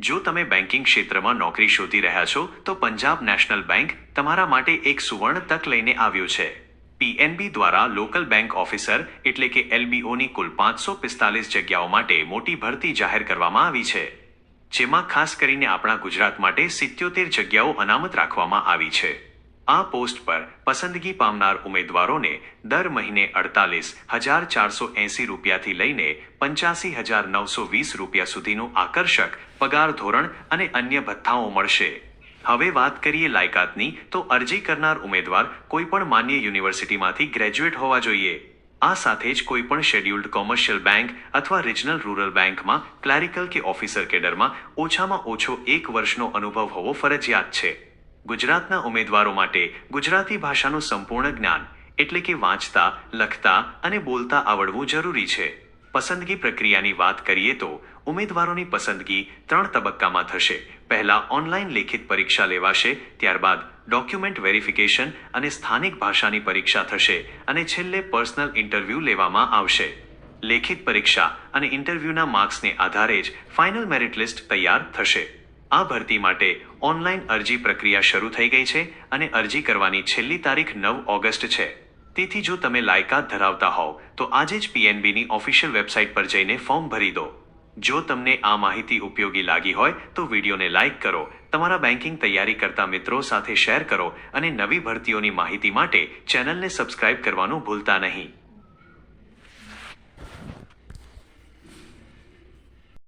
જો તમે બેન્કિંગ ક્ષેત્રમાં નોકરી શોધી રહ્યા છો તો પંજાબ નેશનલ બેંક તમારા માટે એક સુવર્ણ તક લઈને આવ્યું છે. પીએનબી દ્વારા લોકલ બેંક ઓફિસર એટલે કે એલબીઓની કુલ 545 જગ્યાઓ માટે મોટી ભરતી જાહેર કરવામાં આવી છે, જેમાં ખાસ કરીને આપણા ગુજરાત માટે 77 જગ્યાઓ અનામત રાખવામાં આવી છે. આ પોસ્ટ પર પસંદગી પામનાર ઉમેદવારોને દર મહિને 48,480 રૂપિયાથી લઈને 85,920 રૂપિયા સુધીનું આકર્ષક પગાર ધોરણ અને અન્ય ભથ્થાઓ મળશે. હવે વાત કરીએ લાયકાતની, તો અરજી કરનાર ઉમેદવાર કોઈપણ માન્ય યુનિવર્સિટીમાંથી ગ્રેજ્યુએટ હોવા જોઈએ. આ સાથે જ કોઈપણ શેડ્યુલ્ડ કોમર્શિયલ બેંક અથવા રિજનલ રૂરલ બેંકમાં ક્લેરિકલ કે ઓફિસર કેડરમાં ઓછામાં ઓછો 1 વર્ષનો અનુભવ હોવો ફરજિયાત છે. ગુજરાતના ઉમેદવારો માટે ગુજરાતી ભાષાનું સંપૂર્ણ જ્ઞાન એટલે કે વાંચતા, લખતા અને બોલતા આવડવું જરૂરી છે. પસંદગી પ્રક્રિયાની વાત કરીએ તો ઉમેદવારોની પસંદગી 3 તબક્કામાં થશે. પહેલા ઓનલાઈન લેખિત પરીક્ષા લેવાશે, ત્યારબાદ ડોક્યુમેન્ટ વેરિફિકેશન અને સ્થાનિક ભાષાની પરીક્ષા થશે અને છેલ્લે પર્સનલ ઇન્ટરવ્યૂ લેવામાં આવશે. લેખિત પરીક્ષા અને ઇન્ટરવ્યૂના માર્ક્સને આધારે જ ફાઇનલ મેરિટ લિસ્ટ તૈયાર થશે. આ ભરતી માટે ઓનલાઈન અરજી પ્રક્રિયા શરૂ થઈ ગઈ છે અને અરજી કરવાની છેલ્લી તારીખ 9 ઓગસ્ટ છે. તેથી જો તમે લાયકાત ધરાવતા હોવ તો આજે જ પીએનબીની ઓફિશિયલ વેબસાઇટ પર જઈને ફોર્મ ભરી દો. જો તમને આ માહિતી ઉપયોગી લાગી હોય તો વિડીયોને લાઇક કરો, તમારા બેન્કિંગ તૈયારી કરતા મિત્રો સાથે શેર કરો અને નવી ભરતીઓની માહિતી માટે ચેનલને સબસ્ક્રાઇબ કરવાનું ભૂલતા નહીં.